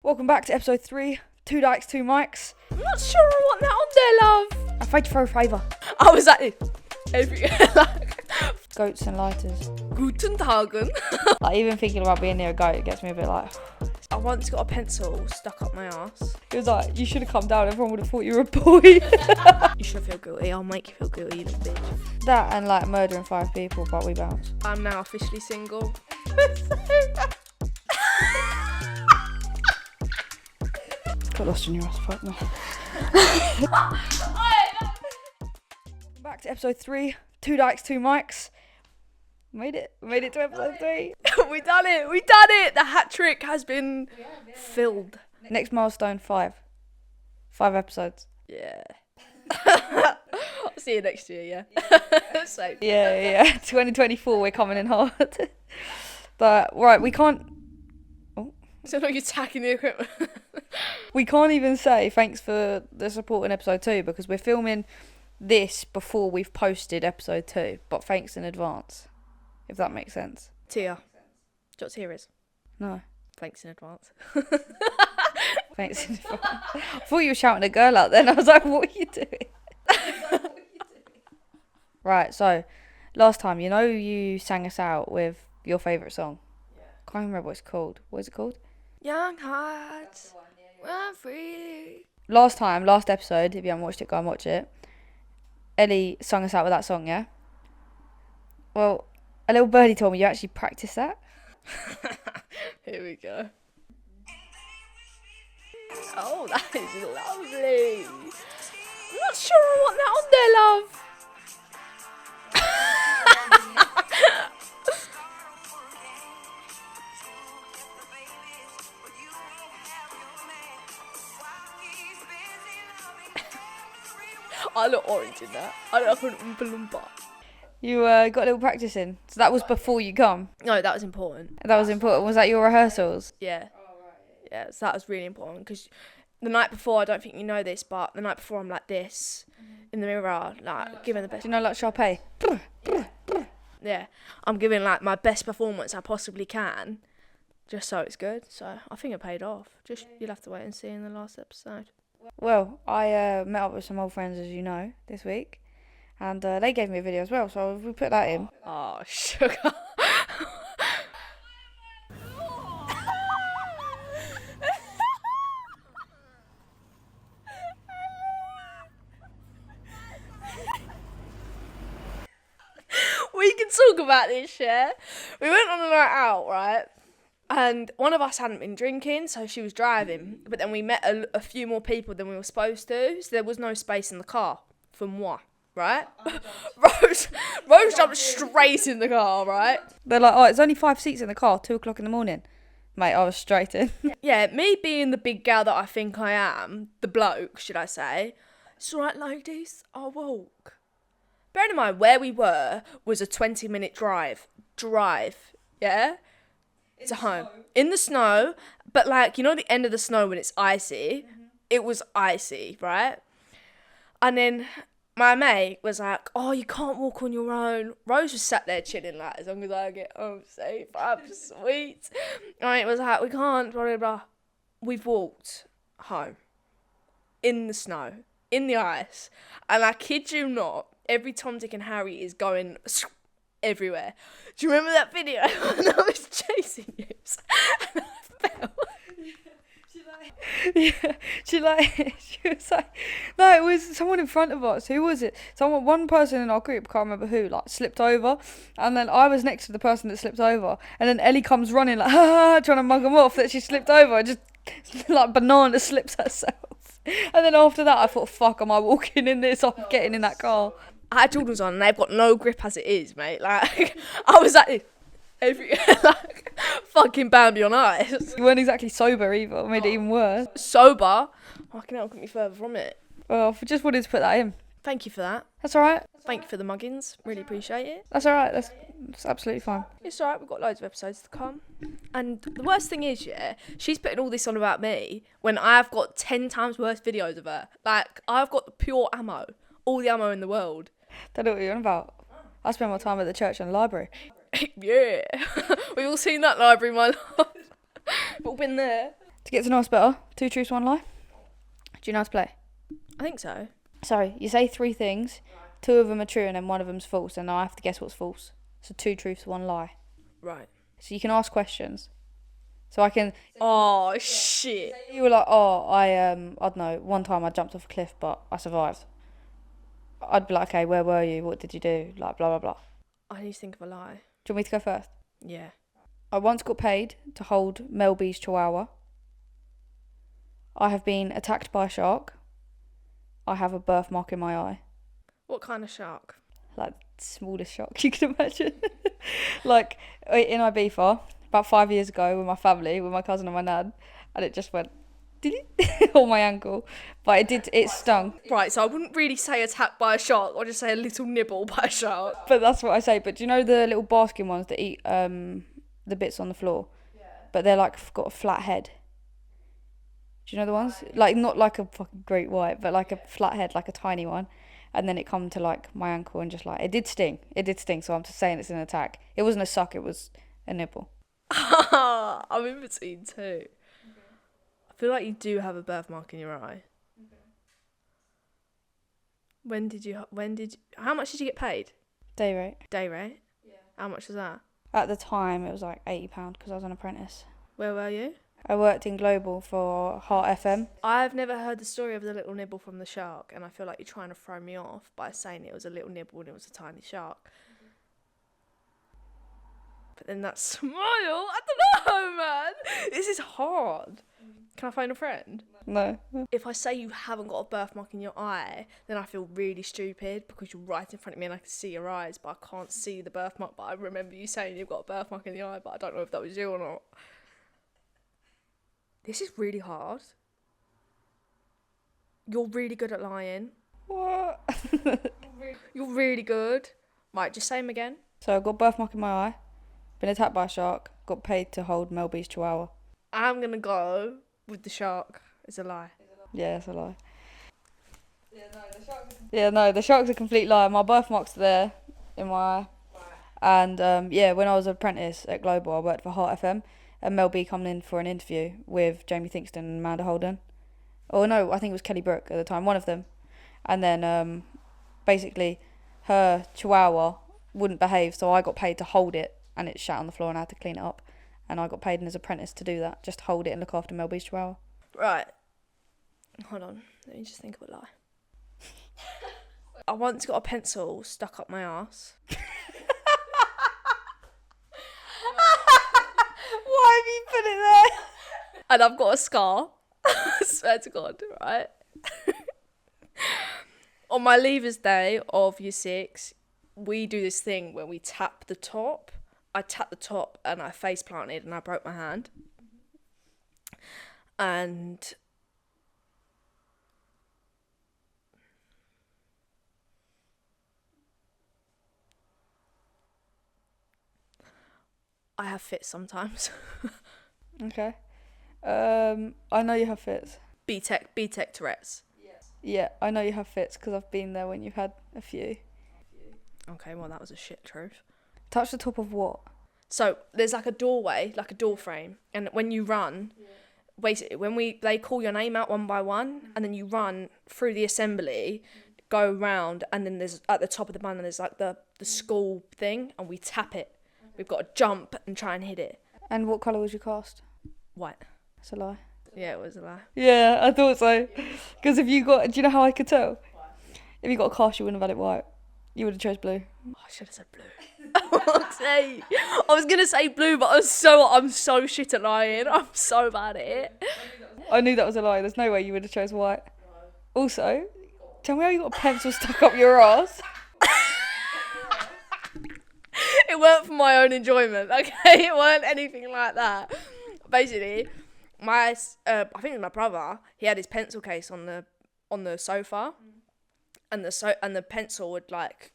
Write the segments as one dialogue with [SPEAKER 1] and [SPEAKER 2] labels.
[SPEAKER 1] Welcome back to episode 3, Two Dykes, Two Mics.
[SPEAKER 2] I'm not sure I want that on there, love.
[SPEAKER 1] I'm afraid to throw a favour.
[SPEAKER 2] I was like,
[SPEAKER 1] Goats and lighters.
[SPEAKER 2] Guten Tagen.
[SPEAKER 1] Like, even thinking about being near a goat, it gets me a bit like...
[SPEAKER 2] I once got a pencil stuck up my ass.
[SPEAKER 1] It was like, you should have come down, everyone would have thought you were a boy.
[SPEAKER 2] You should feel guilty, I'll make you feel guilty, you little bitch.
[SPEAKER 1] That and like murdering 5 people, but we bounce.
[SPEAKER 2] I'm now officially single.
[SPEAKER 1] Got lost in your ass, fuck me. Back to episode 3, Two Dykes, Two Mics. Made it to episode 3.
[SPEAKER 2] We done it. The hat trick has been filled.
[SPEAKER 1] Next milestone, 5 episodes.
[SPEAKER 2] Yeah. I'll see you next year, yeah. So.
[SPEAKER 1] Yeah. 2024, we're coming in hard. But, right, we can't...
[SPEAKER 2] So like you're attacking the equipment.
[SPEAKER 1] We can't even say thanks for the support in episode 2 because we're filming this before we've posted episode 2. But thanks in advance, if that makes sense.
[SPEAKER 2] Tia. What Tia is?
[SPEAKER 1] No.
[SPEAKER 2] Thanks in advance.
[SPEAKER 1] Thanks in advance. I thought you were shouting a girl out then. I was like, what are you doing? Right, so last time, you know you sang us out with your favourite song? Yeah. Can't remember what it's called. What is it called?
[SPEAKER 2] Young hearts, run free.
[SPEAKER 1] Last episode, if you haven't watched it, go and watch it. Ellie sung us out with that song, yeah? Well, a little birdie told me you actually practiced that.
[SPEAKER 2] Here we go. Oh, that is lovely. I'm not sure I want that on there, love. I look orange in that. I look like an Oompa Loompa.
[SPEAKER 1] You got a little practice in. So that was before you come.
[SPEAKER 2] No, that was important.
[SPEAKER 1] That was important. Was that your rehearsals?
[SPEAKER 2] Yeah. Yeah, so that was really important because the night before, I don't think you know this, but the night before I'm like this in the mirror, like giving the best.
[SPEAKER 1] Do you know like Sharpay?
[SPEAKER 2] Yeah, I'm giving like my best performance I possibly can, just so it's good. So I think it paid off. Just you'll have to wait and see in the last episode.
[SPEAKER 1] Well, I met up with some old friends, as you know, this week. And they gave me a video as well, so we put that in.
[SPEAKER 2] Oh, sugar. We can talk about this, yeah? We went on a night out, right? And one of us hadn't been drinking, so she was driving. But then we met a few more people than we were supposed to, so there was no space in the car for moi, right? Rose jumped straight in the car, right?
[SPEAKER 1] They're like, oh, it's only 5 seats in the car, 2 o'clock in the morning. Mate, I was straight in.
[SPEAKER 2] Yeah, me being the big gal that I think I am, the bloke, should I say, it's all right, ladies, I'll walk. Bearing in mind, where we were was a 20-minute drive, yeah? To home. In the snow, but like, you know the end of the snow when it's icy? Mm-hmm. It was icy, right? And then my mate was like, oh, you can't walk on your own. Rose was sat there chilling like, as long as I get home safe, I'm sweet. And it was like, we can't, blah, blah, blah. We've walked home. In the snow. In the ice. And I kid you not, every Tom, Dick and Harry is going everywhere. Do you remember that video when I was chasing you and I fell?
[SPEAKER 1] She was like, no, it was someone in front of us. Who was it? One person in our group, can't remember who, like slipped over, and then I was next to the person that slipped over, and then Ellie comes running like, trying to mug them off that she slipped over, and just like banana slips herself. And then after that, I thought, fuck, am I walking in this? I'm getting in that car.
[SPEAKER 2] I had Jordans on and they've got no grip as it is, mate. Like, I was like fucking Bambi on ice.
[SPEAKER 1] You weren't exactly sober either. It made it even worse.
[SPEAKER 2] Sober? Fucking hell, couldn't be further from it.
[SPEAKER 1] Well, I just wanted to put that in.
[SPEAKER 2] Thank you for that.
[SPEAKER 1] That's alright.
[SPEAKER 2] Thank you for the muggins. Really appreciate it.
[SPEAKER 1] That's alright. That's absolutely fine.
[SPEAKER 2] It's alright, we've got loads of episodes to come. And the worst thing is, yeah, she's putting all this on about me when I've got 10 times worse videos of her. Like, I've got the pure ammo. All the ammo in the world.
[SPEAKER 1] Don't know what you're on about. I spend my time at the church and the library.
[SPEAKER 2] Yeah. We've all seen that library, my love. We've all been there.
[SPEAKER 1] To get to know us better, 2 truths, 1 lie. Do you know how to play?
[SPEAKER 2] I think so.
[SPEAKER 1] Sorry, you say 3 things, 2 of them are true and then 1 of them's false, and I have to guess what's false. So 2 truths, 1 lie.
[SPEAKER 2] Right.
[SPEAKER 1] So you can ask questions. So I can.
[SPEAKER 2] Oh shit.
[SPEAKER 1] You were like, oh, I don't know. One time I jumped off a cliff, but I survived. I'd be like, okay, where were you? What did you do? Like, blah blah blah.
[SPEAKER 2] I need to think of a lie.
[SPEAKER 1] Do you want me to go first?
[SPEAKER 2] Yeah.
[SPEAKER 1] I once got paid to hold Mel B's chihuahua. I have been attacked by a shark. I have a birthmark in my eye.
[SPEAKER 2] What kind of shark?
[SPEAKER 1] Like, smallest shark you can imagine. Like, in Ibiza, about 5 years ago with my family, with my cousin and my nan, and it just went on my ankle. But it stung.
[SPEAKER 2] Right, so I wouldn't really say attacked by a shark, I'd just say a little nibble by a shark.
[SPEAKER 1] But that's what I say. But do you know the little basking ones that eat the bits on the floor? Yeah. But they're like got a flat head. Do you know the ones? Like, not like a fucking great white, but like a flat head, like a tiny one. And then it come to like my ankle and just like, it did sting. So I'm just saying it's an attack. It wasn't a suck, it was a nibble.
[SPEAKER 2] I'm in between two. Okay. I feel like you do have a birthmark in your eye. Okay. How much did you get paid?
[SPEAKER 1] Day rate.
[SPEAKER 2] Day rate? Yeah. How much was that?
[SPEAKER 1] At the time, it was like £80 because I was an apprentice.
[SPEAKER 2] Where were you?
[SPEAKER 1] I worked in Global for Heart FM.
[SPEAKER 2] I've never heard the story of the little nibble from the shark, and I feel like you're trying to throw me off by saying it was a little nibble and it was a tiny shark. Mm-hmm. But then that smile, I don't know, man. This is hard. Can I phone a friend?
[SPEAKER 1] No.
[SPEAKER 2] If I say you haven't got a birthmark in your eye, then I feel really stupid because you're right in front of me and I can see your eyes, but I can't see the birthmark. But I remember you saying you've got a birthmark in the eye, but I don't know if that was you or not. This is really hard. You're really good at lying.
[SPEAKER 1] What?
[SPEAKER 2] You're really good. Right, just say them again.
[SPEAKER 1] So I got a birthmark in my eye, been attacked by a shark, got paid to hold Mel B's chihuahua.
[SPEAKER 2] I'm going to go with the shark. It's a lie.
[SPEAKER 1] Yeah, it's a lie. The shark's a complete lie. My birthmark's there in my eye. And when I was an apprentice at Global, I worked for Heart FM. And Mel B coming in for an interview with Jamie Theakston and Amanda Holden. Oh no, I think it was Kelly Brook at the time, one of them. And then basically her chihuahua wouldn't behave, so I got paid to hold it, and it shat on the floor and I had to clean it up. And I got paid as an apprentice to do that, just to hold it and look after Mel B's chihuahua.
[SPEAKER 2] Right. Hold on, let me just think of a lie. I once got a pencil stuck up my arse.
[SPEAKER 1] Why have you put it there?
[SPEAKER 2] And I've got a scar. I swear to God, right? On my leavers day of year 6, we do this thing where we tap the top. I tapped the top and I face planted and I broke my hand. And I have fits sometimes.
[SPEAKER 1] Okay. I know you have fits.
[SPEAKER 2] B-Tech Tourette's.
[SPEAKER 1] Yeah, I know you have fits because I've been there when you've had a few.
[SPEAKER 2] Okay, well that was a shit truth.
[SPEAKER 1] Touch the top of what?
[SPEAKER 2] So there's like a doorway, like a door frame, and when you run, basically when they call your name out one by one, and then you run through the assembly, go round, and then there's at the top of the band there's like the school thing, and we tap it. We've got to jump and try and hit it.
[SPEAKER 1] And what colour was your cast?
[SPEAKER 2] White.
[SPEAKER 1] It's a lie.
[SPEAKER 2] Yeah, it was a lie.
[SPEAKER 1] Yeah, I thought so. Because if you got, do you know how I could tell? If you got a cast, you wouldn't have had it white. You would have chose blue.
[SPEAKER 2] Oh, I should have said blue. I was gonna say blue, but I'm so shit at lying. I'm so bad at it.
[SPEAKER 1] I knew that was a lie. There's no way you would have chose white. Also, tell me how you got a pencil stuck up your ass.
[SPEAKER 2] It weren't for my own enjoyment, okay? It weren't anything like that. Basically, I think it was my brother. He had his pencil case on the sofa, and the pencil would like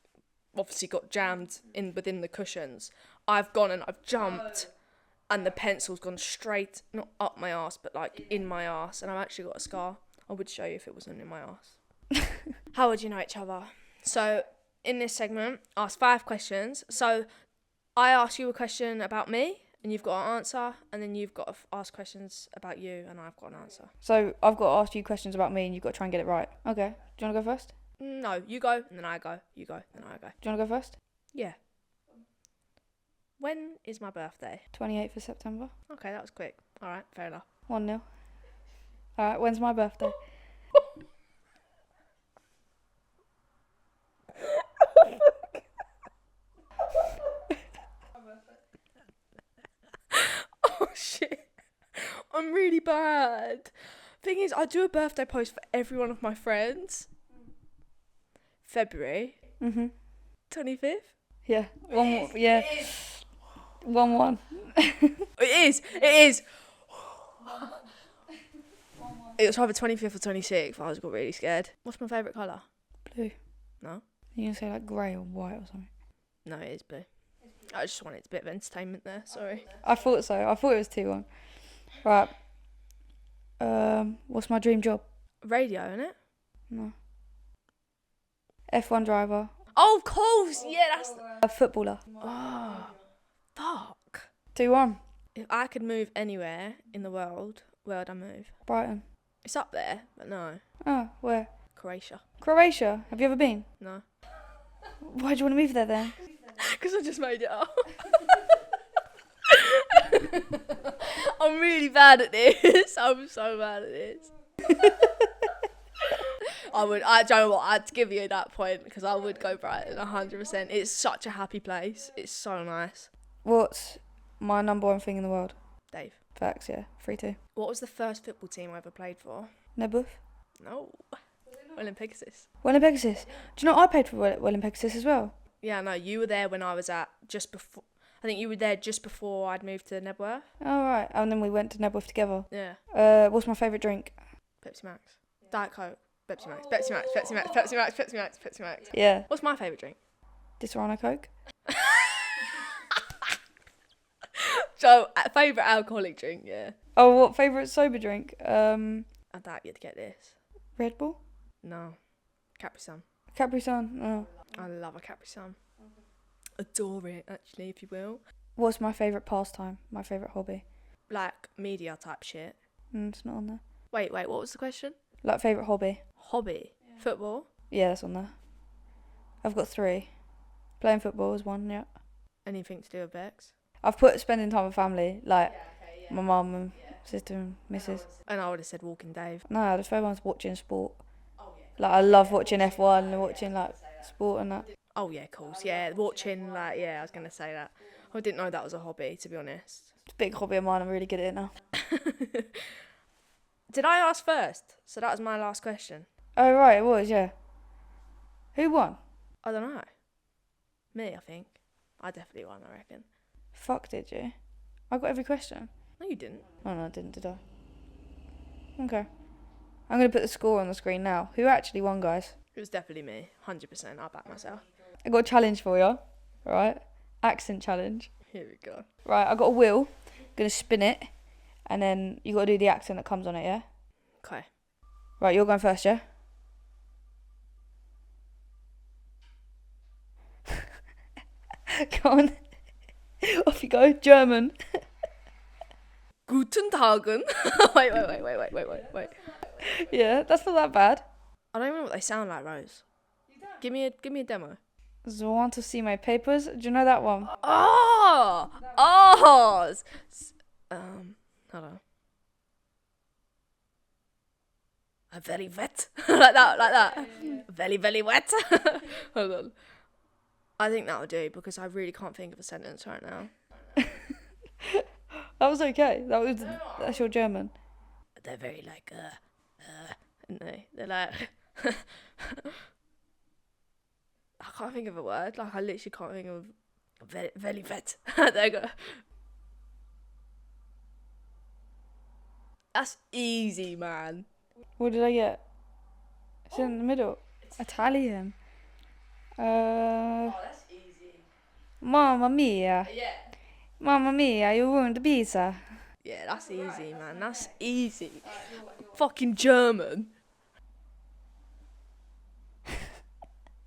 [SPEAKER 2] obviously got jammed in within the cushions. I've gone and I've jumped, and the pencil's gone straight not up my arse, but like in my arse, and I've actually got a scar. I would show you if it wasn't in my arse. How would you know each other? So in this segment, ask 5 questions. So I ask you a question about me, And you've got to answer, and then you've got to ask questions about you, and I've got an answer.
[SPEAKER 1] So I've got to ask you questions about me, and you've got to try and get it right. Okay. Do you want to go first?
[SPEAKER 2] No, you go, and then I go. You go, and then I go.
[SPEAKER 1] Do you want to go first?
[SPEAKER 2] Yeah. When is my birthday?
[SPEAKER 1] 28th of September.
[SPEAKER 2] Okay, that was quick. All right, fair enough.
[SPEAKER 1] 1-0. Alright, when's my birthday?
[SPEAKER 2] Oh, shit. I'm really bad. Thing is, I do a birthday post for every one of my friends. February. 25th?
[SPEAKER 1] Yeah. 1-1.
[SPEAKER 2] It is. It was either 25th or 26th. I got really scared. What's my favourite colour?
[SPEAKER 1] Blue.
[SPEAKER 2] No?
[SPEAKER 1] You can say like grey or white or something.
[SPEAKER 2] No, it is blue. I just wanted a bit of entertainment there, sorry.
[SPEAKER 1] I thought so. I thought it was 2-1. Right. What's my dream job?
[SPEAKER 2] Radio, innit?
[SPEAKER 1] No. F1 driver.
[SPEAKER 2] Oh, of course! Yeah, that's...
[SPEAKER 1] A footballer.
[SPEAKER 2] Oh, fuck.
[SPEAKER 1] 2-1.
[SPEAKER 2] If I could move anywhere in the world, where would I move?
[SPEAKER 1] Brighton.
[SPEAKER 2] It's up there, but no.
[SPEAKER 1] Oh, where?
[SPEAKER 2] Croatia.
[SPEAKER 1] Croatia. Have you ever been?
[SPEAKER 2] No.
[SPEAKER 1] Why do you want to move there then?
[SPEAKER 2] Because I just made it up. I'm really bad at this. I'm so bad at this. Do you know what? I'd give you that point because I would go Brighton 100%. It's such a happy place. It's so nice.
[SPEAKER 1] What's my number one thing in the world?
[SPEAKER 2] Dave.
[SPEAKER 1] Facts, yeah. 3-2.
[SPEAKER 2] What was the first football team I ever played for?
[SPEAKER 1] Nebuff.
[SPEAKER 2] No. Welling Pegasus.
[SPEAKER 1] Welling Pegasus. Do you know I played for Welling Pegasus as well?
[SPEAKER 2] Yeah, no, you were there when I was at just before. I think you were there just before I'd moved to Nebworth.
[SPEAKER 1] Oh, right. And then we went to Nebworth together.
[SPEAKER 2] Yeah.
[SPEAKER 1] What's my favourite drink?
[SPEAKER 2] Pepsi Max. Diet Coke. Pepsi Max. Pepsi Max. Pepsi Max. Pepsi Max. Pepsi Max. Pepsi Max.
[SPEAKER 1] Yeah.
[SPEAKER 2] What's my favourite drink?
[SPEAKER 1] Disaronno Coke.
[SPEAKER 2] So, favourite alcoholic drink, yeah.
[SPEAKER 1] Oh, what favourite sober drink?
[SPEAKER 2] I doubt you'd get this.
[SPEAKER 1] Red Bull?
[SPEAKER 2] No. Capri Sun.
[SPEAKER 1] Capri Sun. Oh.
[SPEAKER 2] I love a Capri Sun. Adore it, actually, if you will.
[SPEAKER 1] What's my favourite pastime? My favourite hobby?
[SPEAKER 2] Like, media type shit.
[SPEAKER 1] It's not on there.
[SPEAKER 2] Wait, what was the question?
[SPEAKER 1] Like, favourite hobby?
[SPEAKER 2] Hobby? Yeah. Football?
[SPEAKER 1] Yeah, that's on there. I've got 3. Playing football is 1, yeah.
[SPEAKER 2] Anything to do with Bex?
[SPEAKER 1] I've put spending time with family, like my mum and sister and missus.
[SPEAKER 2] And I would have said Walking Dave.
[SPEAKER 1] No, the third one's watching sport. Like, I love watching F1 and watching, like, sport and that.
[SPEAKER 2] Oh, yeah, of course. Yeah, watching, like, yeah, I was going to say that. I didn't know that was a hobby, to be honest.
[SPEAKER 1] It's a big hobby of mine. I'm really good at it now.
[SPEAKER 2] Did I ask first? So that was my last question.
[SPEAKER 1] Oh, right, it was, yeah. Who won?
[SPEAKER 2] I don't know. Me, I think. I definitely won, I reckon.
[SPEAKER 1] Fuck, did you? I got every question.
[SPEAKER 2] No, you didn't.
[SPEAKER 1] Oh, no, I didn't, did I? Okay. I'm going to put the score on the screen now. Who actually won, guys?
[SPEAKER 2] It was definitely me. 100%. I'll back myself.
[SPEAKER 1] I got a challenge for you. Right? Accent challenge.
[SPEAKER 2] Here we go.
[SPEAKER 1] Right, I got a wheel. Going to spin it. And then you got to do the accent that comes on it, yeah?
[SPEAKER 2] Okay.
[SPEAKER 1] Right, you're going first, yeah? Go on. Off you go. German.
[SPEAKER 2] Guten Tagen. Wait.
[SPEAKER 1] Yeah, that's not that bad.
[SPEAKER 2] I don't even know what they sound like, Rose. Give me a demo.
[SPEAKER 1] So I want to see my papers. Do you know that one?
[SPEAKER 2] Oh! Hold on. Very wet. like that. Very wet. Hold on. I think that'll do because I really can't think of a sentence right now.
[SPEAKER 1] That was okay. That's your German.
[SPEAKER 2] They're very like, and they're like, I can't think of a word. Like, I literally can't think of very wet. There you go. That's easy, man.
[SPEAKER 1] What did I get? It's in the middle. Italian.
[SPEAKER 2] Oh, that's easy.
[SPEAKER 1] Mamma mia.
[SPEAKER 2] Yeah.
[SPEAKER 1] Mamma mia, you ruined the pizza.
[SPEAKER 2] Yeah, that's easy, man. That's easy. Fucking German.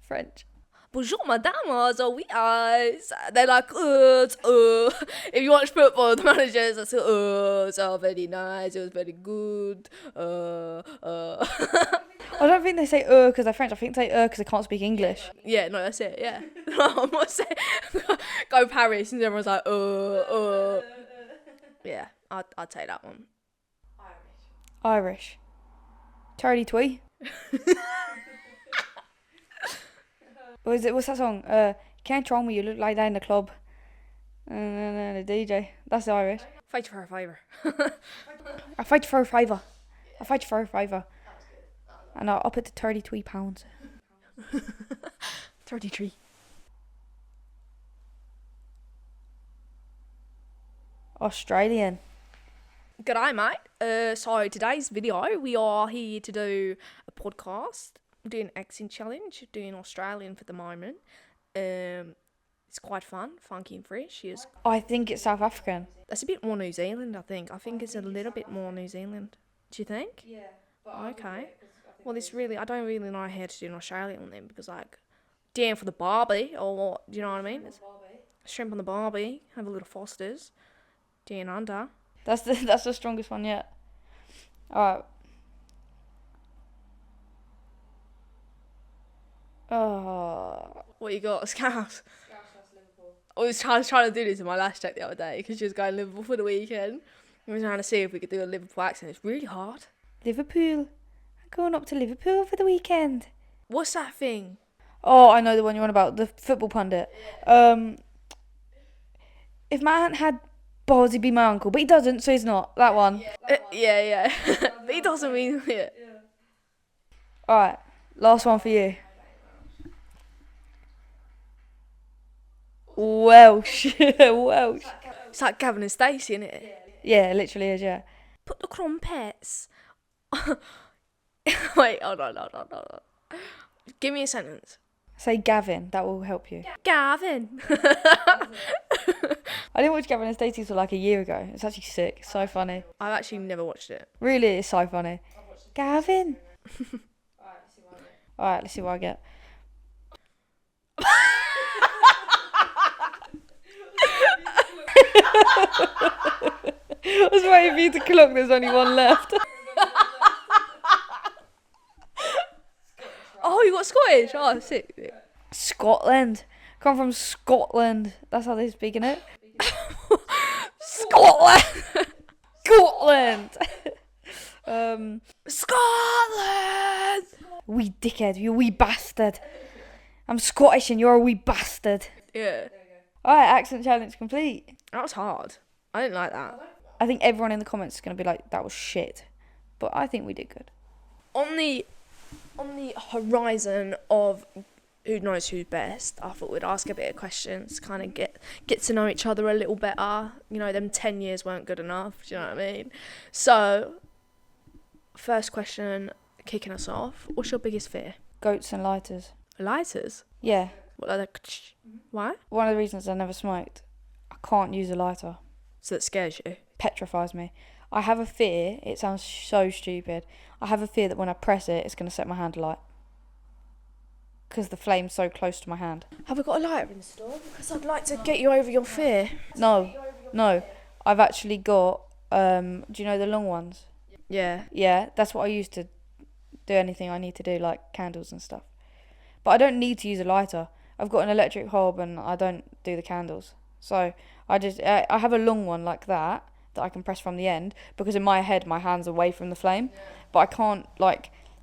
[SPEAKER 1] French.
[SPEAKER 2] bonjour madame, so we are. They're like, if you watch football, the managers are so, so very nice, it was very good.
[SPEAKER 1] I don't think they say because they're French. I think they say because they can't speak English.
[SPEAKER 2] Yeah, no, that's it, yeah. I'm not saying go Paris and everyone's like, Yeah, I'd take that one.
[SPEAKER 1] Irish. Charlie Twee. What's that song? Can't troll me, you look like that in the club. The DJ. That's Irish.
[SPEAKER 2] Fight for a favour.
[SPEAKER 1] I fight for a favour. I fight for a favour. And I'll up it to £33.
[SPEAKER 2] 33.
[SPEAKER 1] Australian.
[SPEAKER 2] G'day, mate. So today's video, we are here to do a podcast. We're doing accent challenge, doing Australian for the moment. It's quite fun, funky and fresh. Yes.
[SPEAKER 1] I think it's South African.
[SPEAKER 2] That's a bit more New Zealand, I think. I think it's a little bit more New Zealand. Do you think?
[SPEAKER 1] Yeah.
[SPEAKER 2] Okay. Well, I don't really know how to do an Australian one then, because like, down for the barbie, or what, do you know what I mean? It's shrimp on the barbie, have a little Foster's, down under.
[SPEAKER 1] That's the strongest one yet. Alright. Oh.
[SPEAKER 2] What you got? Scouse. I was trying to do this in my last check the other day, because she was going Liverpool for the weekend. We were trying to see if we could do a Liverpool accent. It's really hard.
[SPEAKER 1] Liverpool. I'm going up to Liverpool for the weekend.
[SPEAKER 2] What's that thing?
[SPEAKER 1] Oh, I know the one you're on about, the football pundit. If my aunt had balls, he'd be my uncle, but he doesn't, so he's not. That one.
[SPEAKER 2] Yeah. But he doesn't mean it.
[SPEAKER 1] Alright, last one for you. Welsh. Welsh.
[SPEAKER 2] It's like Gavin and Stacey, isn't it?
[SPEAKER 1] Yeah, it literally is, yeah.
[SPEAKER 2] Put the crumpets. Wait, hold on. Give me a sentence.
[SPEAKER 1] Say Gavin, that will help you.
[SPEAKER 2] Gavin.
[SPEAKER 1] I didn't watch Gavin and Stacey till like a year ago. It's actually sick. It's so funny.
[SPEAKER 2] I've actually never watched it.
[SPEAKER 1] Really, it's so funny. Gavin. Alright, let's see what I get. I was waiting for you to clock, there's only one left.
[SPEAKER 2] Oh, you got Scottish? Oh, sick.
[SPEAKER 1] Scotland. Come from Scotland. That's how they speak, innit?
[SPEAKER 2] Scotland.
[SPEAKER 1] Scotland.
[SPEAKER 2] Scotland.
[SPEAKER 1] Wee dickhead, you wee bastard. I'm Scottish and you're a wee bastard.
[SPEAKER 2] Yeah.
[SPEAKER 1] Alright, accent challenge complete.
[SPEAKER 2] That was hard. I didn't like that.
[SPEAKER 1] I think everyone in the comments is going to be like, that was shit. But I think we did good.
[SPEAKER 2] On the horizon of who knows who's best, I thought we'd ask a bit of questions, kind of get to know each other a little better. You know, them 10 years weren't good enough, do you know what I mean? So, first question, kicking us off, what's your biggest fear?
[SPEAKER 1] Goats and lighters.
[SPEAKER 2] Lighters?
[SPEAKER 1] Yeah.
[SPEAKER 2] What are they? Why?
[SPEAKER 1] One of the reasons I never smoked, I can't use a lighter.
[SPEAKER 2] So that scares you?
[SPEAKER 1] Petrifies me. I have a fear, it sounds so stupid, I have a fear that when I press it, it's going to set my hand alight. Because the flame's so close to my hand.
[SPEAKER 2] Have we got a lighter in store? Because I'd like to get you over your fear.
[SPEAKER 1] No. I've actually got, do you know the long ones?
[SPEAKER 2] Yeah.
[SPEAKER 1] Yeah, that's what I use to do anything I need to do, like candles and stuff. But I don't need to use a lighter. I've got an electric hob and I don't do the candles. So I have a long one like that I can press from the end, because in my head my hand's away from the flame. Yeah. But I can't,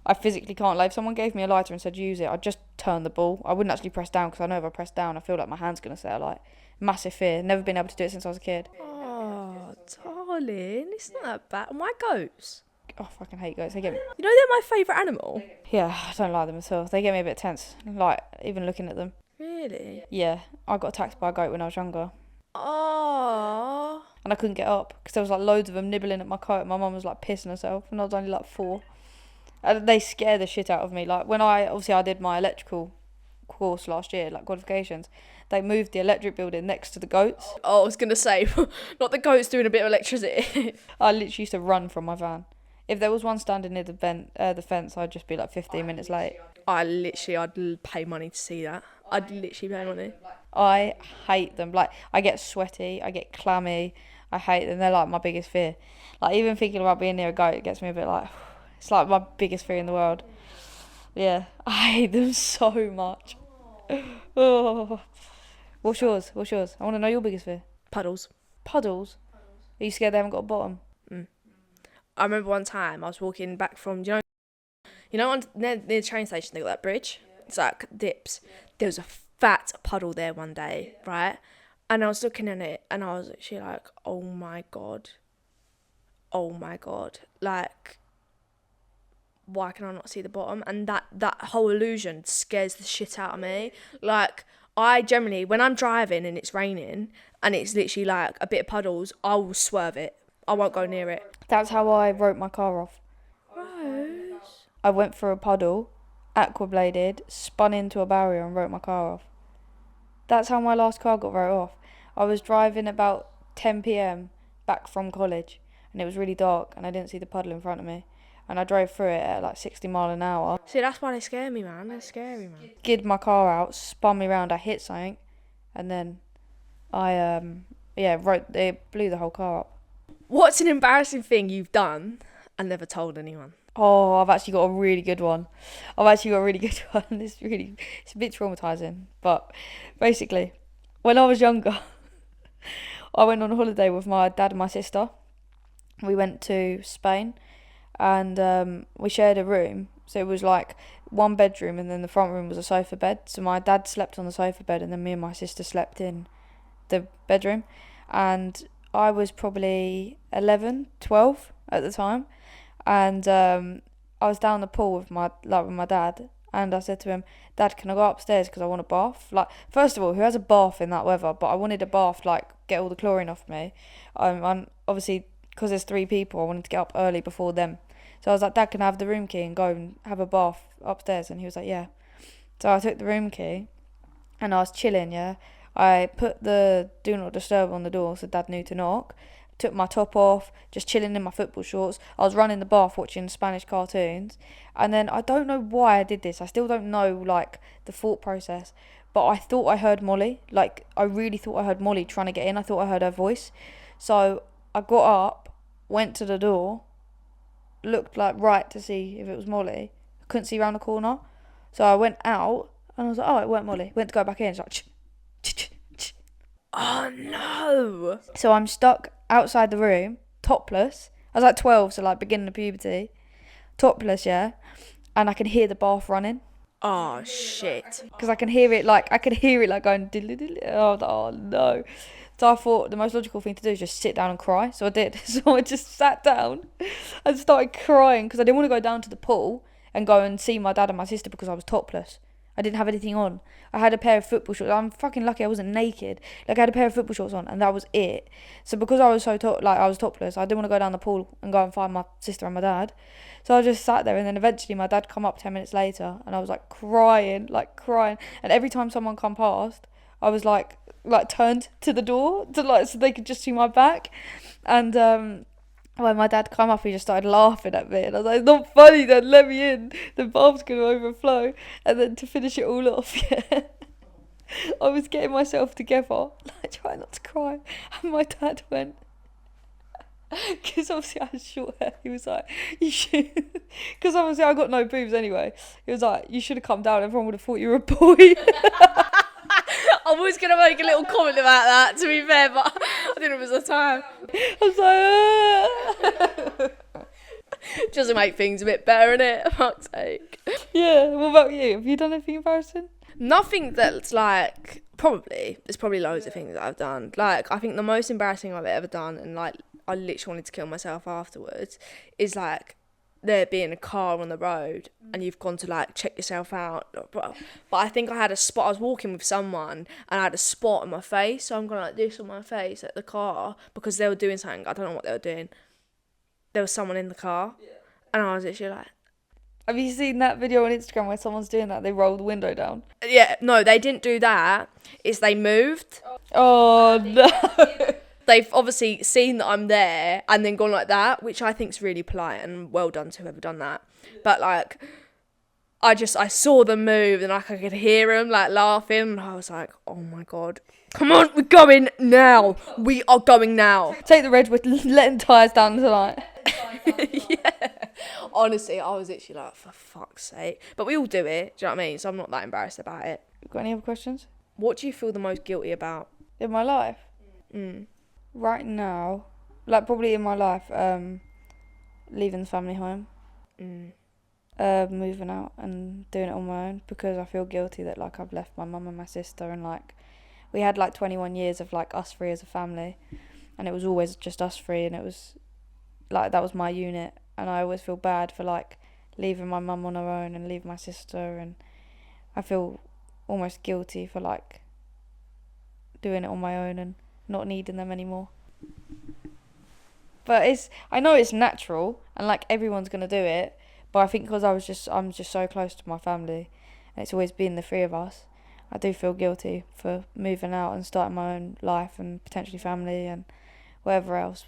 [SPEAKER 1] I physically can't. Like, if someone gave me a lighter and said use it, I'd just turn the ball. I wouldn't actually press down, because I know if I press down I feel like my hand's going to set alight. Massive fear. Never been able to do it since I was a kid.
[SPEAKER 2] Oh, darling, it's not that bad. My goats.
[SPEAKER 1] Oh, I fucking hate goats. They get me.
[SPEAKER 2] You know they're my favourite animal?
[SPEAKER 1] Yeah, I don't like them at all. They get me a bit tense, even looking at them.
[SPEAKER 2] Really?
[SPEAKER 1] Yeah, I got attacked by a goat when I was younger.
[SPEAKER 2] Oh.
[SPEAKER 1] And I couldn't get up because there was loads of them nibbling at my coat. My mum was pissing herself, and I was only 4. And they scare the shit out of me. When I did my electrical course last year, qualifications, they moved the electric building next to the goats.
[SPEAKER 2] Oh, I was gonna say, not the goats doing a bit of electricity.
[SPEAKER 1] I literally used to run from my van. If there was one standing near the fence, I'd just be 15 minutes late.
[SPEAKER 2] I'd pay money to see that. I'd literally pay money.
[SPEAKER 1] I hate them. Like, I get sweaty, I get clammy. I hate them. They're like my biggest fear. Like, even thinking about being near a goat, it gets me a bit like, it's like my biggest fear in the world. Yeah, I hate them so much. Oh. What's yours? I want to know your biggest fear.
[SPEAKER 2] Puddles.
[SPEAKER 1] Puddles? Are you scared they haven't got a bottom?
[SPEAKER 2] I remember one time I was walking back from, near the train station, they got that bridge. It's like dips. There was a fat puddle there one day, right? And I was looking at it and I was actually like, oh my God. Like, why can I not see the bottom? And that whole illusion scares the shit out of me. Like, I generally, when I'm driving and it's raining and it's literally like a bit of puddles, I will swerve it. I won't go near it.
[SPEAKER 1] That's how I wrote my car off.
[SPEAKER 2] Rose.
[SPEAKER 1] I went for a puddle, aquabladed, spun into a barrier and wrote my car off. That's how my last car got wrote off. I was driving about 10 p.m. back from college and it was really dark and I didn't see the puddle in front of me. And I drove through it at like 60 mile an hour.
[SPEAKER 2] See, that's why they scare me, man. They're scary, man.
[SPEAKER 1] Skid my car out, spun me round, I hit something, and then I they blew the whole car up.
[SPEAKER 2] What's an embarrassing thing you've done and never told anyone?
[SPEAKER 1] Oh, I've actually got a really good one. It's a bit traumatising. But basically, when I was younger, I went on a holiday with my dad and my sister. We went to Spain. And we shared a room, so it was like one bedroom and then the front room was a sofa bed. So my dad slept on the sofa bed and then me and my sister slept in the bedroom. And I was probably 11, 12 at the time, and I was down the pool with my dad, and I said to him, Dad, can I go upstairs because I want a bath? Like, first of all, who has a bath in that weather? But I wanted a bath, like, get all the chlorine off me. And obviously, because there's 3 people, I wanted to get up early before them. So I was like, Dad, can I have the room key and go and have a bath upstairs? And he was like, yeah. So I took the room key and I was chilling, yeah. I put the do not disturb on the door so Dad knew to knock. Took my top off, just chilling in my football shorts. I was running the bath watching Spanish cartoons. And then I don't know why I did this. I still don't know, like, the thought process. But I thought I heard Molly. Like, I really thought I heard Molly trying to get in. I thought I heard her voice. So I got up, went to the door, looked like right to see if it was Molly. I couldn't see around the corner. So I went out and I was like, oh, it weren't Molly. Went to go back in. It's like,
[SPEAKER 2] Oh no.
[SPEAKER 1] So I'm stuck outside the room, topless. I was like 12, so like beginning of puberty. Topless, yeah. And I can hear the bath running.
[SPEAKER 2] Oh shit.
[SPEAKER 1] Because I could hear it like going diddly diddly. Oh no. So I thought the most logical thing to do is just sit down and cry. So I did. So I just sat down and started crying because I didn't want to go down to the pool and go and see my dad and my sister because I was topless. I didn't have anything on. I had a pair of football shorts. I'm fucking lucky I wasn't naked. Like, I had a pair of football shorts on and that was it. So because I was I was topless, I didn't want to go down the pool and go and find my sister and my dad. So I just sat there, and then eventually my dad come up 10 minutes later and I was like crying. And every time someone come past, I was like turned to the door so they could just see my back. And when my dad come up, he just started laughing at me, and I was like, it's not funny, Dad, let me in, the bath's gonna overflow. And then to finish it all off, yeah, I was getting myself together, like trying not to cry, and my dad went, because obviously I had short hair, he was like, you should, because obviously I got no boobs anyway, he was like, you should have come down, everyone would have thought you were a boy.
[SPEAKER 2] I was going to make a little comment about that, to be fair, but I didn't know it was the time.
[SPEAKER 1] I was like,
[SPEAKER 2] just to make things a bit better, innit? Fuck's sake.
[SPEAKER 1] Yeah, what about you? Have you done anything embarrassing?
[SPEAKER 2] Nothing that's like, there's probably loads of things that I've done. Like, I think the most embarrassing I've ever done, and like, I literally wanted to kill myself afterwards, is like, there being a car on the road and you've gone to like check yourself out, but I think I had a spot. I was walking with someone and I had a spot on my face, so I'm going like this on my face at the car because they were doing something. I don't know what they were doing. There was someone in the car, and I was literally like,
[SPEAKER 1] have you seen that video on Instagram where someone's doing that? They roll the window down.
[SPEAKER 2] yeah, no, they didn't do that. It's they moved.
[SPEAKER 1] Oh no.
[SPEAKER 2] They've obviously seen that I'm there and then gone like that, which I think's really polite and well done to whoever done that. But like, I saw them move and like I could hear them like laughing, and I was like, oh my God, come on, we're going now. We are going now.
[SPEAKER 1] Take the red, we're letting tyres down tonight.
[SPEAKER 2] Yeah. Honestly, I was literally like, for fuck's sake. But we all do it, do you know what I mean? So I'm not that embarrassed about it.
[SPEAKER 1] Got any other questions?
[SPEAKER 2] What do you feel the most guilty about?
[SPEAKER 1] In my life? Right now, like probably in my life, leaving the family home. Moving out and doing it on my own, because I feel guilty that like I've left my mum and my sister, and like we had like 21 years of like us three as a family, and it was always just us three, and it was like that was my unit, and I always feel bad for like leaving my mum on her own and leaving my sister, and I feel almost guilty for like doing it on my own and not needing them anymore. But I know it's natural and like everyone's gonna do it, but I think because I'm just so close to my family, and it's always been the three of us, I do feel guilty for moving out and starting my own life and potentially family and whatever else.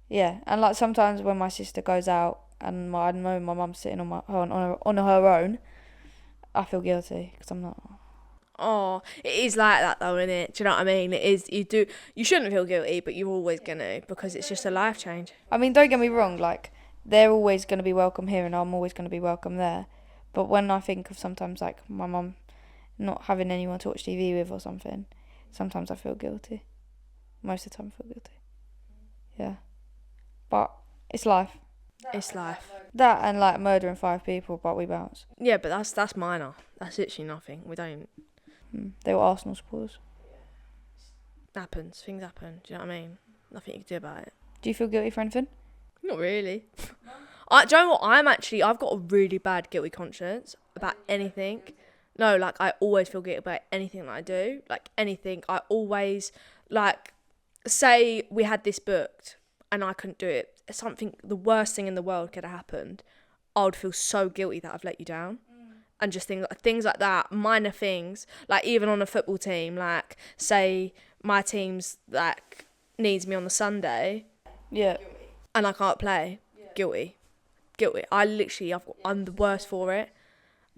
[SPEAKER 1] Yeah, and like sometimes when my sister goes out and I know my mum's sitting on her own, I feel guilty because I'm not.
[SPEAKER 2] Oh, it is like that though, isn't it? Do you know what I mean? It is. You shouldn't feel guilty, but you're always gonna, because it's just a life change.
[SPEAKER 1] I mean, don't get me wrong, like they're always gonna be welcome here and I'm always gonna be welcome there. But when I think of sometimes like my mum not having anyone to watch TV with or something, sometimes I feel guilty. Most of the time I feel guilty. Yeah. But it's life.
[SPEAKER 2] It's life.
[SPEAKER 1] That and like murdering 5 people, but we bounce.
[SPEAKER 2] Yeah, but that's minor. That's literally nothing. We don't.
[SPEAKER 1] They were Arsenal supporters.
[SPEAKER 2] Happens. Things happen. Do you know what I mean? Nothing you can do about it.
[SPEAKER 1] Do you feel guilty for anything?
[SPEAKER 2] Not really. Do you know what? I've got a really bad guilty conscience about anything. No, like I always feel guilty about anything that I do. Like anything. I always, like, say we had this booked and I couldn't do it. Something, the worst thing in the world could have happened. I would feel so guilty that I've let you down. And just things like that, minor things, like even on a football team, like say my team's like needs me on the Sunday,
[SPEAKER 1] Yeah.
[SPEAKER 2] and I can't play, guilty. I'm the worst for it,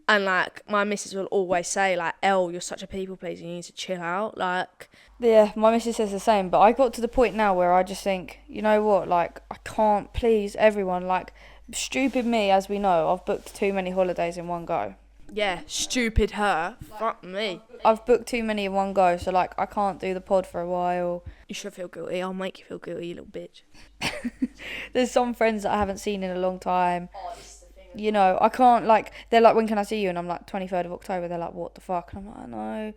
[SPEAKER 2] and like my missus will always say like, "Elle, you're such a people pleaser, you need to chill out." Like,
[SPEAKER 1] Yeah, my missus says the same, but I got to the point now where I just think, you know what, like I can't please everyone. Like, stupid me, as we know, I've booked too many holidays in one go.
[SPEAKER 2] yeah, stupid her. Fuck me.
[SPEAKER 1] I've booked too many in one go, so like I can't do the pod for a while.
[SPEAKER 2] You should feel guilty. I'll make you feel guilty, you little bitch.
[SPEAKER 1] There's some friends that I haven't seen in a long time. You know, I can't, like, they're like, when can I see you? And I'm like, 23rd of October. They're like, what the fuck? And I'm like,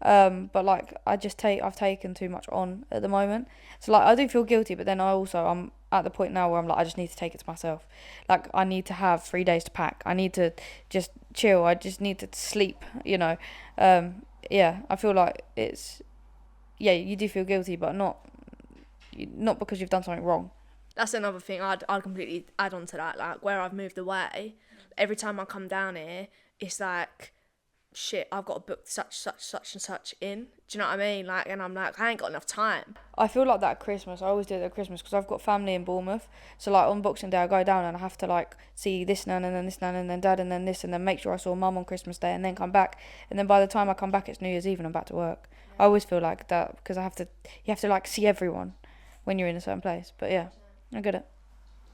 [SPEAKER 1] I know. But like, I've taken too much on at the moment. So like, I do feel guilty, but then I'm at the point now where I'm like, I just need to take it to myself. Like, I need to have 3 days to pack. I need to just chill. I just need to sleep, you know. Yeah, I feel like yeah, you do feel guilty, but not because you've done something wrong.
[SPEAKER 2] That's another thing I'd completely add on to that. Like, where I've moved away, every time I come down here, it's like, shit, I've got to book such and such in. Do you know what I mean? Like, and I'm like, I ain't got enough time.
[SPEAKER 1] I feel like that at Christmas. I always do it at Christmas because I've got family in Bournemouth. So like on Boxing Day, I go down and I have to like see this nan and then this nan and then dad and then this and then make sure I saw mum on Christmas Day and then come back. And then by the time I come back, it's New Year's Eve and I'm back to work. I always feel like that because you have to like see everyone when you're in a certain place. But yeah, I get it.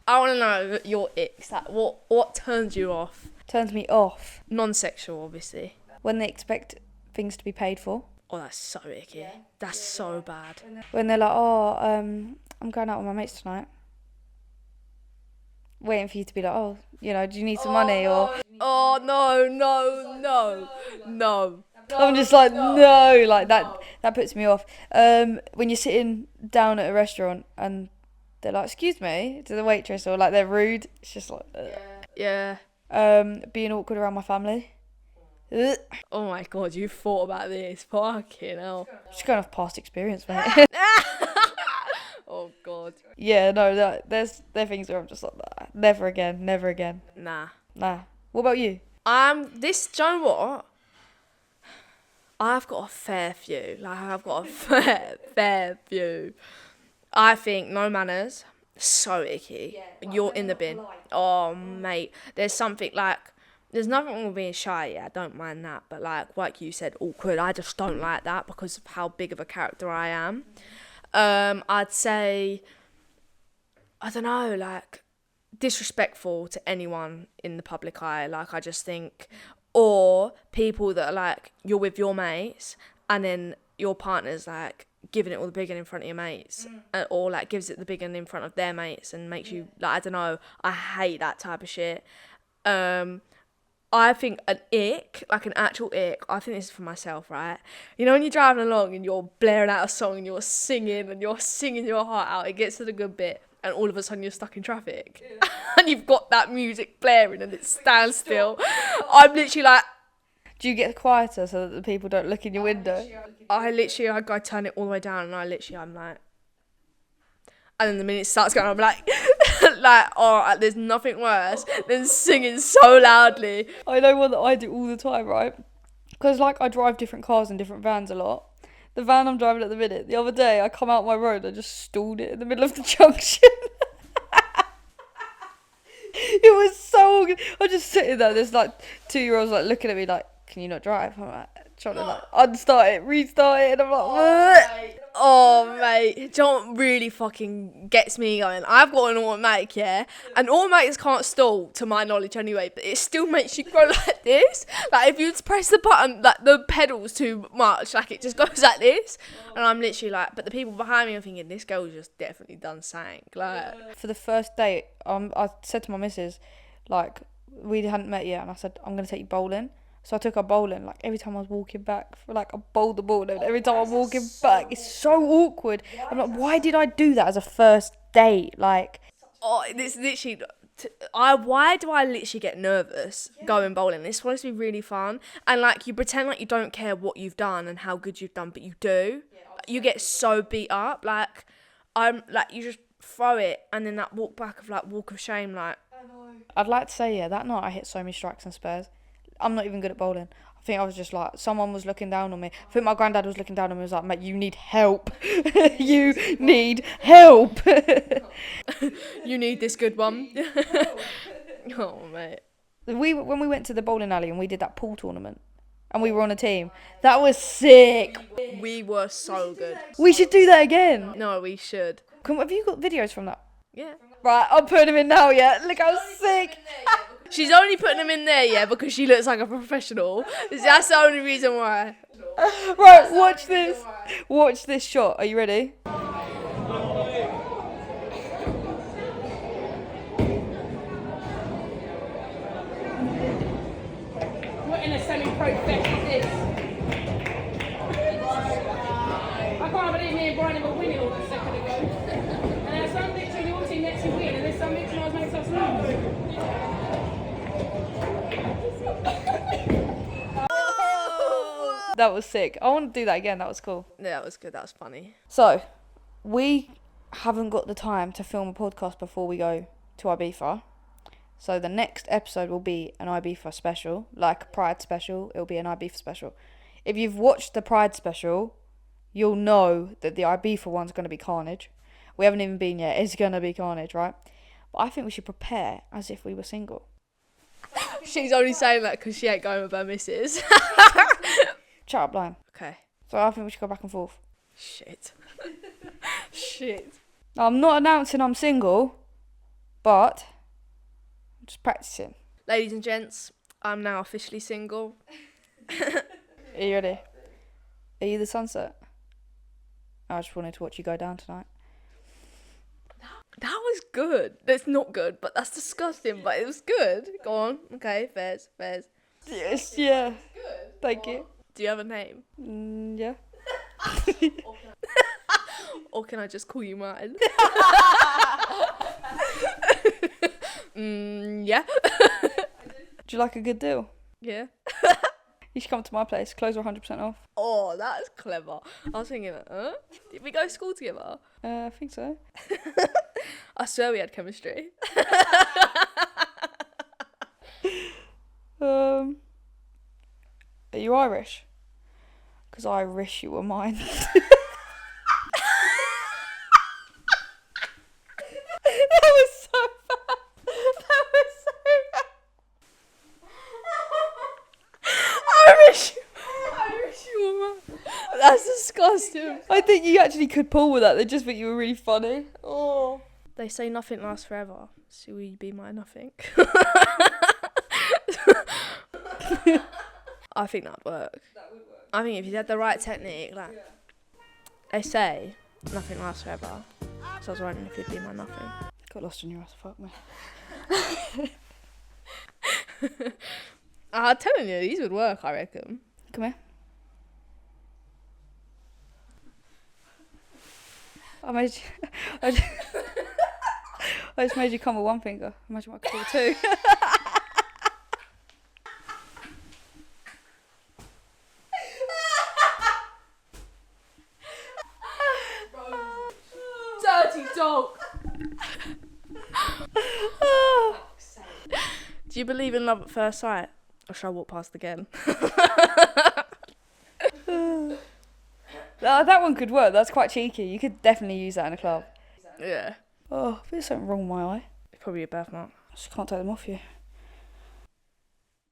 [SPEAKER 2] I want to know your icks. Like, what turns you off?
[SPEAKER 1] Turns me off
[SPEAKER 2] Non-sexual, obviously.
[SPEAKER 1] when they expect things to be paid for.
[SPEAKER 2] Oh, that's so icky. That's so bad.
[SPEAKER 1] When they're like, oh, I'm going out with my mates tonight. Waiting for you to be like, oh, you know, do you need some money? Or
[SPEAKER 2] Oh, no.
[SPEAKER 1] I'm just like, no, like that puts me off. When you're sitting down at a restaurant and they're like, excuse me, to the waitress, or like they're rude, it's just like, ugh.
[SPEAKER 2] Yeah.
[SPEAKER 1] Being awkward around my family. Ugh.
[SPEAKER 2] Oh my God, you thought about this. Fucking hell.
[SPEAKER 1] Just going off past experience, mate.
[SPEAKER 2] Oh God.
[SPEAKER 1] Yeah, no, there are things where I'm just like, never again.
[SPEAKER 2] Nah.
[SPEAKER 1] What about you?
[SPEAKER 2] Do you know what? I've got a fair few. Fair few. I think no manners, so icky. You're in the bin. Oh, mate. There's something like, There's nothing wrong with being shy, yeah, I don't mind that. But like you said, awkward, I just don't like that because of how big of a character I am. I'd say, I don't know, like, disrespectful to anyone in the public eye. Like, I just think, or people that are like, you're with your mates and then your partner's like giving it all the big one in front of your mates, or like gives it the big one in front of their mates and makes you, like, I don't know, I hate that type of shit. I think an ick, like an actual ick, I think this is for myself, right? You know when you're driving along and you're blaring out a song and you're singing your heart out, it gets to the good bit and all of a sudden you're stuck in traffic and you've got that music blaring and it stands still. I'm literally like...
[SPEAKER 1] Do you get quieter so that the people don't look in your window?
[SPEAKER 2] I turn it all the way down and I'm like... And then the minute it starts going, I'm like... like, there's nothing worse than singing so loudly.
[SPEAKER 1] I know one that I do all the time, right? Because, like, I drive different cars and different vans a lot. The van I'm driving at the minute, the other day, I come out my road, I just stalled it in the middle of the junction. It was so good. I'm just sitting there, there's, like, 2-year-olds, like, looking at me like, can you not drive? I'm like, trying to, like, unstart it, restart it, and I'm like,
[SPEAKER 2] Oh, mate. Do you know what really fucking gets me going? I've got an automatic, yeah? And automatics can't stall, to my knowledge anyway, but it still makes you go like this. Like, if you press the button, like, the pedals too much, like, it just goes like this. And I'm literally like, but the people behind me are thinking, this girl's just definitely done something. Like,
[SPEAKER 1] for the first date, I said to my missus, like, we hadn't met yet, and I said, I'm going to take you bowling. So I took her bowling, like, every time I was walking back, I bowled the ball, and every time I'm walking back, it's so awkward. I'm like, why did I do that as a first date? Like...
[SPEAKER 2] Oh, this literally... why do I literally get nervous going bowling? It's supposed to be really fun. And, like, you pretend like you don't care what you've done and how good you've done, but you do. You get so beat up. Like, you just throw it, and then that walk of shame, like...
[SPEAKER 1] I'd like to say, yeah, that night I hit so many strikes and spares. I'm not even good at bowling. I think I was just like, someone was looking down on me. I think my granddad was looking down on me and was like, mate, you need help. You need help.
[SPEAKER 2] You need this good one. Oh, mate.
[SPEAKER 1] When we went to the bowling alley and we did that pool tournament and we were on a team, that was sick.
[SPEAKER 2] We were so good.
[SPEAKER 1] We should do that again.
[SPEAKER 2] No, we should.
[SPEAKER 1] Have you got videos from that?
[SPEAKER 2] Yeah.
[SPEAKER 1] Right, I'm putting them in now, yeah? Look how sick.
[SPEAKER 2] She's only putting them in there, yeah, because she looks like a professional. That's the only reason why.
[SPEAKER 1] Right, watch this. Watch this shot. Are you ready?
[SPEAKER 3] What in a semi-pro fest is this? I can't believe me and Brian were winning all a second ago. And there's some bits in your team next to win, and there's some bits in ours makes us lose.
[SPEAKER 1] That was sick. I want to do that again. That was cool.
[SPEAKER 2] Yeah, that was good. That was funny.
[SPEAKER 1] So, we haven't got the time to film a podcast before we go to Ibiza. So the next episode will be an Ibiza special, like a Pride special. It'll be an Ibiza special. If you've watched the Pride special, you'll know that the Ibiza one's going to be carnage. We haven't even been yet. It's going to be carnage, right? But I think we should prepare as if we were single.
[SPEAKER 2] She's only saying that because she ain't going with her missus.
[SPEAKER 1] Shut up, Lion.
[SPEAKER 2] Okay.
[SPEAKER 1] So I think we should go back and forth.
[SPEAKER 2] Shit. Shit.
[SPEAKER 1] Now, I'm not announcing I'm single, but I'm just practicing.
[SPEAKER 2] Ladies and gents, I'm now officially single.
[SPEAKER 1] Are you ready? Are you the sunset? I just wanted to watch you go down tonight.
[SPEAKER 2] That was good. That's not good, but that's disgusting, but it was good. Go on. Okay, fairs.
[SPEAKER 1] Yes, yeah. Thank you.
[SPEAKER 2] Do you have a name?
[SPEAKER 1] Yeah.
[SPEAKER 2] Or can I just call you mine? Yeah.
[SPEAKER 1] Do you like a good deal?
[SPEAKER 2] Yeah.
[SPEAKER 1] You should come to my place. Clothes are 100% off.
[SPEAKER 2] Oh, that's clever. I was thinking, did we go to school together?
[SPEAKER 1] I think so.
[SPEAKER 2] I swear we had chemistry.
[SPEAKER 1] Are you Irish? Because I wish you were mine. That was so bad. That was so bad.
[SPEAKER 2] Irish woman. That's disgusting.
[SPEAKER 1] I think you actually could pull with that. They just think you were really funny. Oh.
[SPEAKER 2] They say nothing lasts forever. So will you be my nothing? I think that'd work. I think if you had the right technique, like they say, nothing lasts forever. So I was wondering if you'd be my nothing.
[SPEAKER 1] Got lost in your ass, fuck me.
[SPEAKER 2] I'm telling you, these would work, I reckon.
[SPEAKER 1] Come here. I just made you come with one finger. Imagine what I could do with two.
[SPEAKER 2] Dirty dog. Do you believe in love at first sight? Or shall I walk past again?
[SPEAKER 1] That one could work. That's quite cheeky. You could definitely use that in a club.
[SPEAKER 2] Yeah.
[SPEAKER 1] Oh, there's something wrong with my eye.
[SPEAKER 2] It's probably a birthmark.
[SPEAKER 1] I just can't take them off you.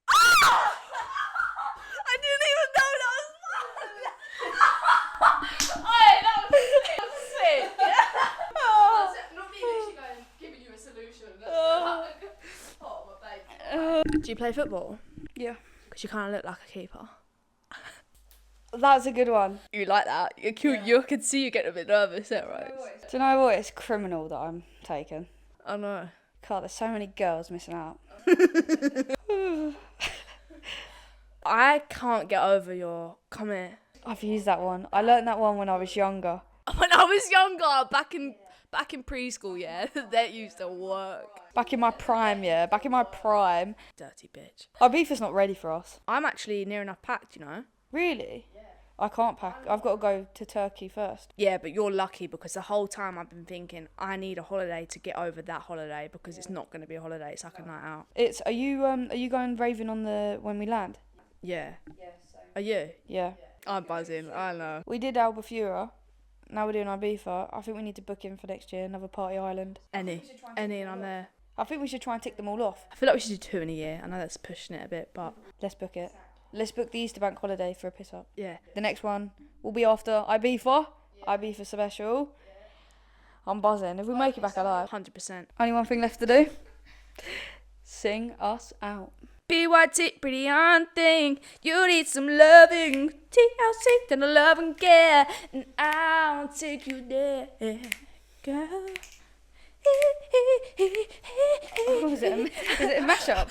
[SPEAKER 2] I didn't even know that was fun. Hey, that was sick. Not me literally going, giving you a solution. Oh, my baby. Do you play football?
[SPEAKER 1] Yeah.
[SPEAKER 2] Because you kind of look like a keeper.
[SPEAKER 1] That's a good one.
[SPEAKER 2] You like that? You're cute. Yeah. You can see you getting a bit nervous, is that right?
[SPEAKER 1] Do you know what? It's criminal that I'm taking.
[SPEAKER 2] I know.
[SPEAKER 1] God, there's so many girls missing out.
[SPEAKER 2] I can't get over your come here.
[SPEAKER 1] I've used that one. I learnt that one when I was younger.
[SPEAKER 2] When I was younger, back in preschool, yeah, that used to work.
[SPEAKER 1] Back in my prime, yeah. Back in my prime.
[SPEAKER 2] Dirty bitch.
[SPEAKER 1] Ibiza's not ready for us.
[SPEAKER 2] I'm actually near enough packed, you know.
[SPEAKER 1] Really? Yeah. I can't pack. I've got to go to Turkey first.
[SPEAKER 2] Yeah, but you're lucky because the whole time I've been thinking I need a holiday to get over that holiday because it's not going to be a holiday. It's like a night out.
[SPEAKER 1] Are you going raving on when we land?
[SPEAKER 2] Yeah. Are you?
[SPEAKER 1] Yeah.
[SPEAKER 2] I'm buzzing. I know.
[SPEAKER 1] We did Albufeira. Now we're doing Ibiza. I think we need to book in for next year another party island.
[SPEAKER 2] Any and I'm there.
[SPEAKER 1] I think we should try and tick them all off.
[SPEAKER 2] I feel like we should do 2 in a year. I know that's pushing it a bit, but
[SPEAKER 1] Let's book it. Let's book the Easter bank holiday for a piss up.
[SPEAKER 2] yeah.
[SPEAKER 1] The next one will be after Ibiza. Ibiza special. I'm buzzing. If we make it back alive.
[SPEAKER 2] 100%.
[SPEAKER 1] Only one thing left to do. Sing us out.
[SPEAKER 2] BYT, pretty on thing. You need some loving. TLC, then a love and care. And I'll take you there, girl.
[SPEAKER 1] Is it a mashup?